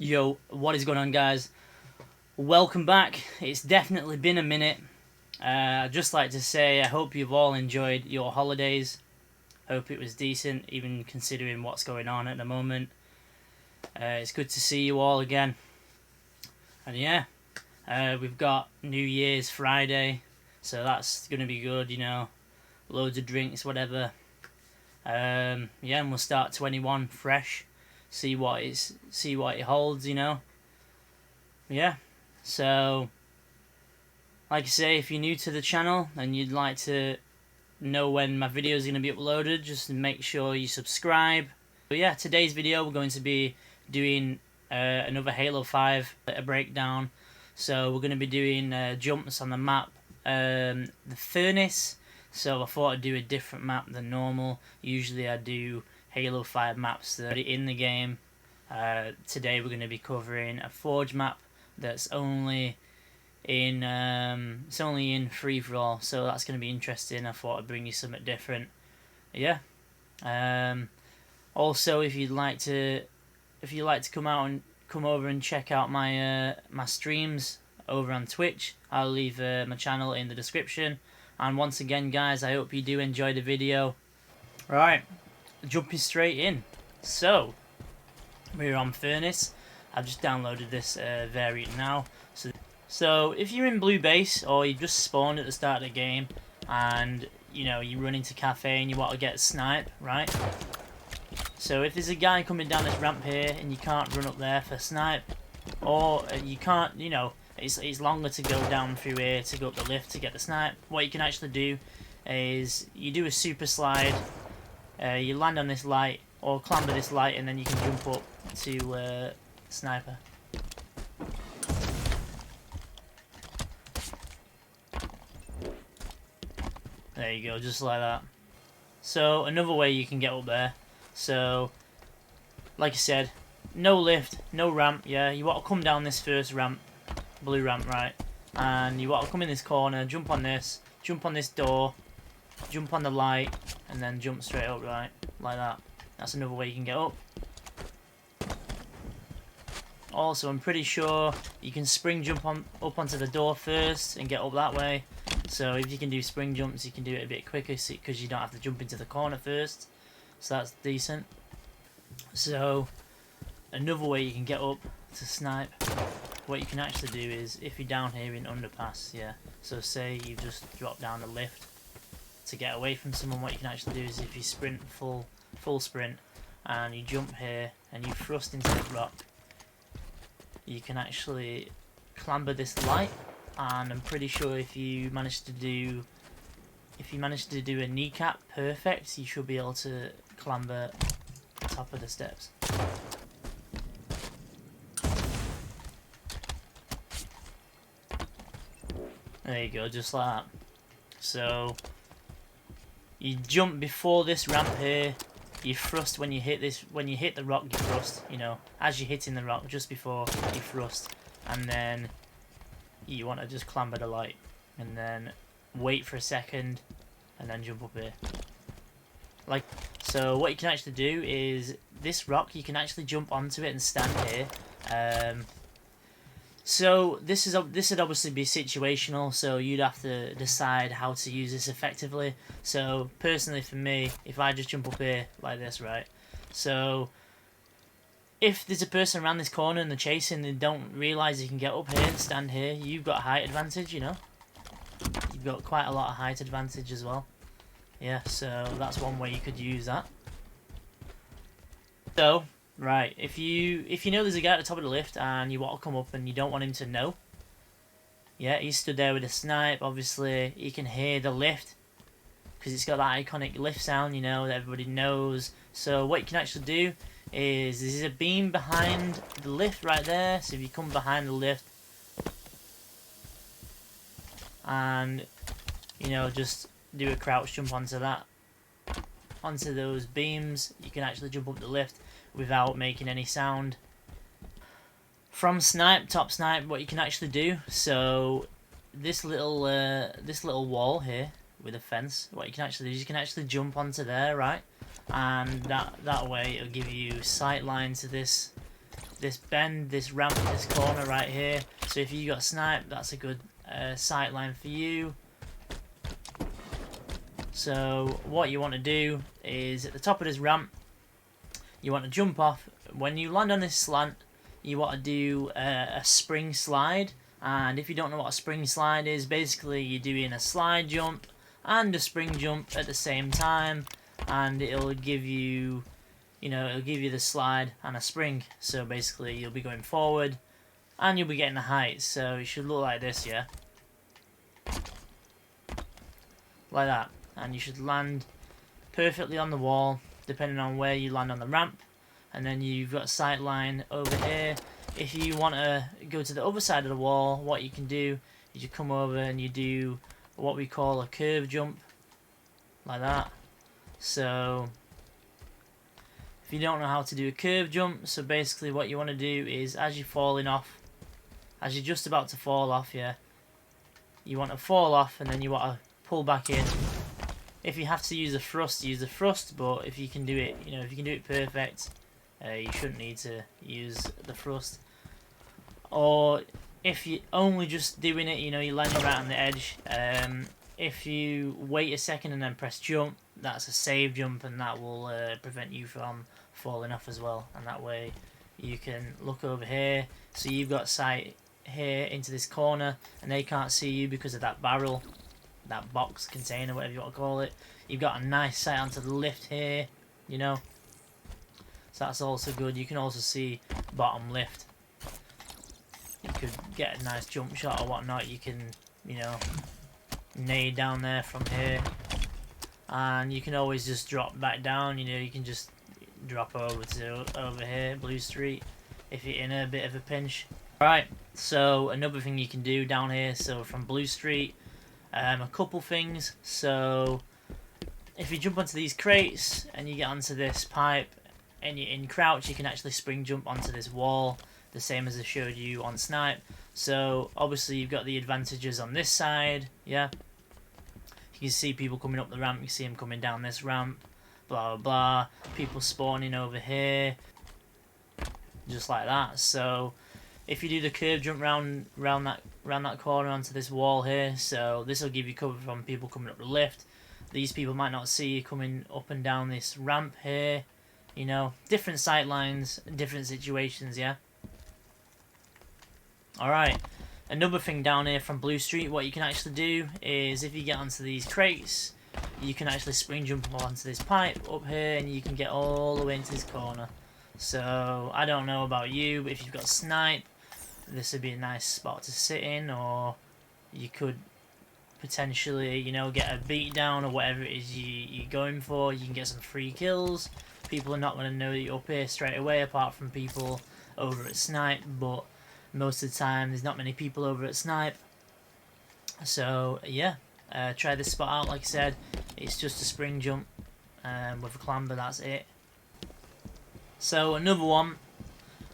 Yo, what is going on, guys? Welcome back. It's definitely been a minute. I'd just like to say I hope you've all enjoyed your holidays. Hope it was decent, even considering what's going on at the moment. It's good to see you all again. And yeah, we've got New Year's Friday, so that's going to be good, Loads of drinks, whatever. And we'll start 21 fresh. See what it holds, Yeah. So, like I say, if you're new to the channel and you'd like to know when my videos are going to be uploaded, just make sure you subscribe. But yeah, today's video we're going to be doing another Halo 5 breakdown. So we're going to be doing jumps on the map, the Furnace. So I thought I'd do a different map than normal. Usually I do Halo 5 maps that are in the game. Today we're going to be covering a Forge map that's only in free for all, so that's going to be interesting. I thought I'd bring you something different. Yeah. Also, if you'd like to come over and check out my my streams over on Twitch, I'll leave my channel in the description. And once again, guys, I hope you do enjoy the video. Right, jumping straight in. So, we're on Furnace. I've just downloaded this variant now. So if you're in blue base, or you just spawned at the start of the game, and you run into cafe and you want to get a snipe, right? So if there's a guy coming down this ramp here and you can't run up there for a snipe, or you can't, it's longer to go down through here to go up the lift to get the snipe. What you can actually do is you do a super slide, you land on this light or clamber this light, and then you can jump up to sniper. There you go, just like that. So another way you can get up there. So, like I said, no lift, no ramp. Yeah, you want to come down this first ramp, blue ramp, right? And you want to come in this corner, jump on this door, jump on the light, and then jump straight up, right? Like that. That's another way you can get up. Also, I'm pretty sure you can spring jump up onto the door first and get up that way. So if you can do spring jumps, you can do it a bit quicker because you don't have to jump into the corner first. So that's decent. So another way you can get up to snipe, what you can actually do is, if you're down here in underpass, yeah. So say you just drop down the lift to get away from someone, what you can actually do is if you sprint full sprint and you jump here and you thrust into the rock, you can actually clamber this light. And I'm pretty sure if you manage to do a kneecap perfect, you should be able to clamber top of the steps. There you go, just like that. So you jump before this ramp here. You thrust when you hit the rock. You thrust, as you're hitting the rock, just before you thrust, and then you want to just clamber the light, and then wait for a second, and then jump up here. So what you can actually do is, this rock, you can actually jump onto it and stand here. So this would obviously be situational, so you'd have to decide how to use this effectively. So personally for me, if I just jump up here like this, right? So if there's a person around this corner and they're chasing, they don't realise you can get up here and stand here, you've got a height advantage, You've got quite a lot of height advantage as well. Yeah, so that's one way you could use that. So, right, if you know there's a guy at the top of the lift and you want to come up and you don't want him to know, yeah, he's stood there with a snipe. Obviously, he can hear the lift because it's got that iconic lift sound, that everybody knows. So what you can actually do is, there's a beam behind the lift right there. So if you come behind the lift and just do a crouch jump onto those beams, you can actually jump up the lift without making any sound. From top snipe, what you can actually do, so this little wall here with a fence, what you can actually do is you can actually jump onto there, right? And that way it'll give you sight line to this this bend, this ramp, this corner right here. So if you got snipe, that's a good sight line for you. So what you want to do is at the top of this ramp, you want to jump off. When you land on this slant, you want to do a spring slide. And if you don't know what a spring slide is, basically you're doing a slide jump and a spring jump at the same time, and it'll give you, it'll give you the slide and a spring. So basically you'll be going forward and you'll be getting the height. So it should look like this, yeah, like that. And you should land perfectly on the wall, depending on where you land on the ramp. And then you've got a sight line over here. If you want to go to the other side of the wall, what you can do is you come over and you do what we call a curve jump, like that. So if you don't know how to do a curve jump, so basically what you want to do is as you're falling off, as you're just about to fall off, yeah, you want to fall off and then you want to pull back in. If you have to use a thrust, use a thrust, but if you can do it, if you can do it perfect, you shouldn't need to use the thrust. Or if you're only just doing it, you're landing right on the edge, if you wait a second and then press jump, that's a save jump, and that will prevent you from falling off as well. And that way you can look over here, so you've got sight here into this corner, and they can't see you because of that barrel, that box, container, whatever you want to call it. You've got a nice sight onto the lift here, so that's also good. You can also see bottom lift. You could get a nice jump shot or whatnot. You can, nade down there from here, and you can always just drop back down. You can just drop over here, Blue Street, if you're in a bit of a pinch. Right, so another thing you can do down here, so from Blue Street, a couple things. So if you jump onto these crates and you get onto this pipe and you're in crouch, you can actually spring jump onto this wall, the same as I showed you on snipe. So obviously you've got the advantages on this side, yeah. You can see people coming up the ramp, you see them coming down this ramp, blah blah blah. People spawning over here, just like that. So if you do the curve jump round that corner onto this wall here, so this will give you cover from people coming up the lift. These people might not see you coming up and down this ramp here. Different sight lines, different situations, yeah. Alright, another thing down here from Blue Street, what you can actually do is if you get onto these crates, you can actually spring jump onto this pipe up here, and you can get all the way into this corner. So I don't know about you, but if you've got snipe, this would be a nice spot to sit in, or you could potentially, get a beat down or whatever it is you're going for. You can get some free kills. People are not going to know that you're up here straight away, apart from people over at snipe, but most of the time there's not many people over at snipe. So yeah, try this spot out. Like I said, it's just a spring jump with a clamber, that's it. So another one,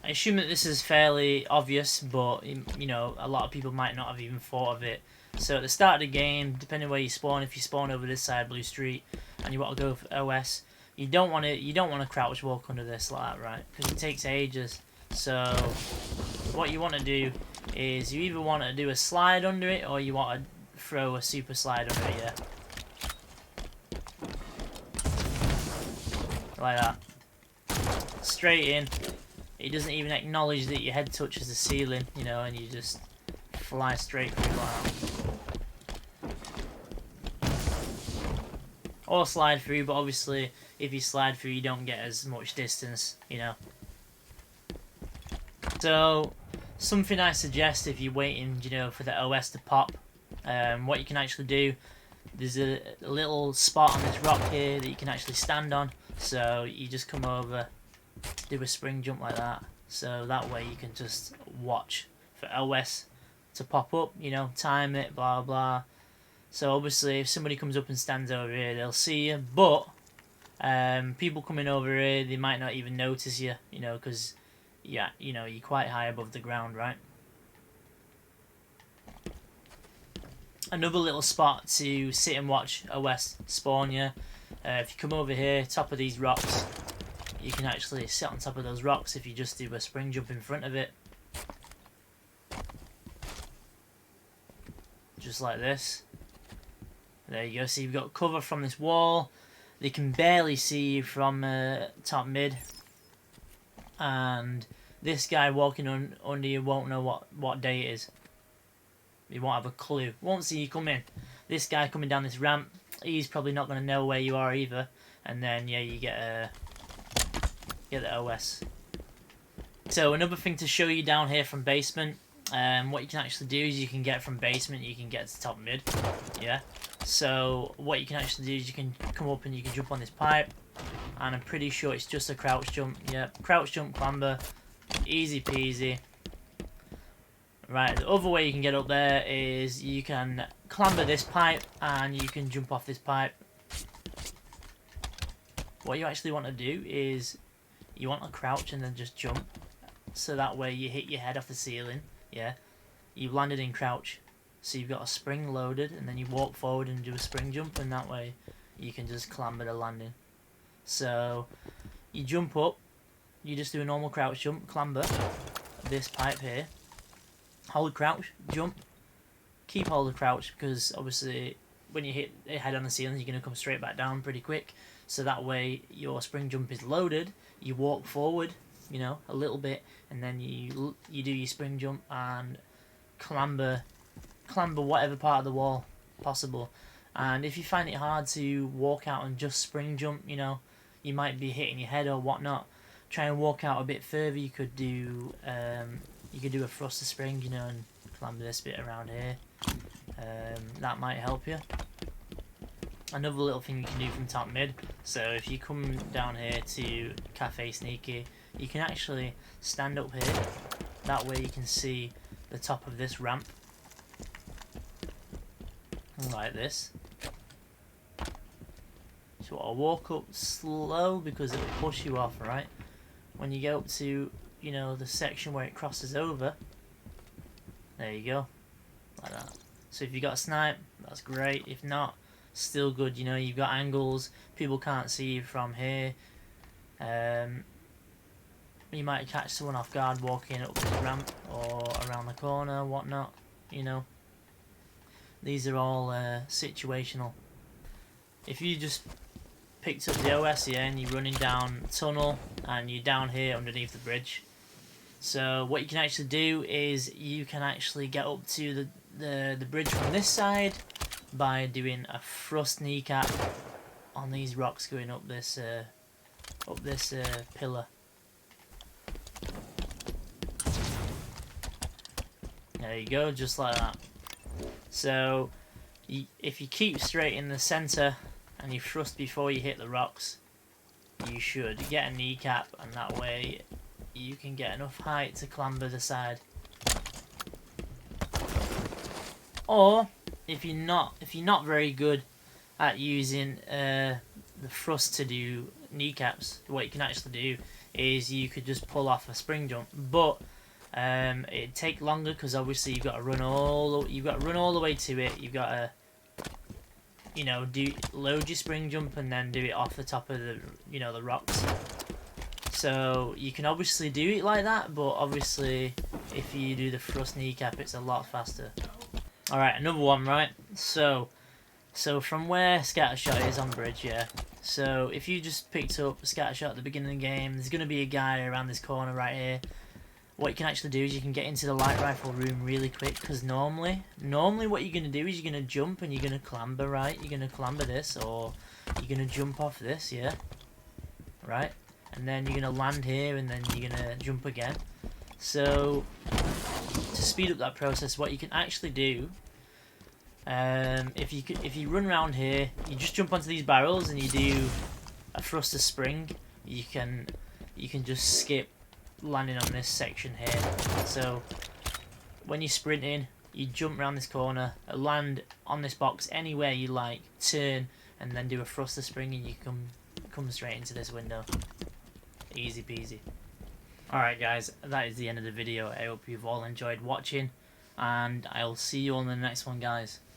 I assume that this is fairly obvious, but a lot of people might not have even thought of it. So at the start of the game, depending where you spawn, if you spawn over this side, Blue Street, and you want to go for OS, you don't want to crouch walk under this like that, right? Because it takes ages. So what you want to do is you either want to do a slide under it, or you want to throw a super slide under it, yeah, like that, straight in. It doesn't even acknowledge that your head touches the ceiling, and you just fly straight through like that. Or slide through, but obviously if you slide through you don't get as much distance, So something I suggest if you're waiting, for the OS to pop, what you can actually do, there's a little spot on this rock here that you can actually stand on. So you just come over, do a spring jump like that, so that way you can just watch for OS to pop up, time it, blah blah. So obviously if somebody comes up and stands over here, they'll see you, but people coming over here, they might not even notice you, because you're quite high above the ground, right? Another little spot to sit and watch OS spawn you. If you come over here, top of these rocks, you can actually sit on top of those rocks if you just do a spring jump in front of it. Just like this. There you go. So you've got cover from this wall. They can barely see you from top mid. And this guy walking under you won't know what day it is. He won't have a clue. Won't see you come in. This guy coming down this ramp, he's probably not going to know where you are either. And then, yeah, you get the OS. So another thing to show you down here from basement, what you can actually do is you can get from basement, you can get to top mid. Yeah. So what you can actually do is you can come up and you can jump on this pipe. And I'm pretty sure it's just a crouch jump. Yeah, crouch jump, clamber, easy peasy. Right, the other way you can get up there is you can clamber this pipe and you can jump off this pipe. What you actually want to do is you want to crouch and then just jump. So that way you hit your head off the ceiling. Yeah, you've landed in crouch. So you've got a spring loaded and then you walk forward and do a spring jump, and that way you can just clamber the landing. So you jump up, you just do a normal crouch jump, clamber this pipe here. Hold crouch, jump, keep hold of crouch, because obviously when you hit your head on the ceiling you're going to come straight back down pretty quick. So that way your spring jump is loaded, you walk forward, you know, a little bit, and then you do your spring jump and clamber whatever part of the wall possible. And if you find it hard to walk out and just spring jump, you know, you might be hitting your head or whatnot, try and walk out a bit further. You could do a thruster spring, you know, and clamber this bit around here. That might help you. Another little thing you can do from top mid, so if you come down here to Cafe Sneaky, you can actually stand up here. That way you can see the top of this ramp. Like this. So I'll walk up slow because it'll push you off, right? When you get up to, you know, the section where it crosses over, there you go, like that. So if you got a snipe, that's great. If not, still good. You know, you've got angles, people can't see you from here. You might catch someone off guard walking up the ramp or around the corner, whatnot. You know, these are all situational. If you just picked up the OS here and you're running down the tunnel and you're down here underneath the bridge, so what you can actually do is you can actually get up to the bridge from this side by doing a thrust kneecap on these rocks going up this pillar. There you go, just like that. So if you keep straight in the center and you thrust before you hit the rocks, you should get a kneecap, and that way you can get enough height to clamber the side. Or if you're not very good at using the thrust to do kneecaps, what you can actually do is you could just pull off a spring jump, but it'd take longer because obviously you've got to run all the way to it. You've got to, you know, load your spring jump and then do it off the top of the, you know, the rocks. So you can obviously do it like that, but obviously if you do the thrust kneecap, it's a lot faster. All right, another one, right? So from where Scattershot is on bridge, yeah. So if you just picked up Scattershot at the beginning of the game, there's gonna be a guy around this corner right here. What you can actually do is you can get into the light rifle room really quick, because normally what you're going to do is you're going to jump and you're going to clamber, right? You're going to clamber this, or you're going to jump off this, yeah? Right? And then you're going to land here and then you're going to jump again. So, to speed up that process, what you can actually do, if you run around here, you just jump onto these barrels and you do a thruster spring, you can just skip landing on this section here. So when you're sprinting, you jump around this corner, land on this box anywhere you like, turn, and then do a thruster spring, and you come straight into this window. Easy peasy. Alright guys, that is the end of the video. I hope you've all enjoyed watching, and I'll see you on the next one, guys.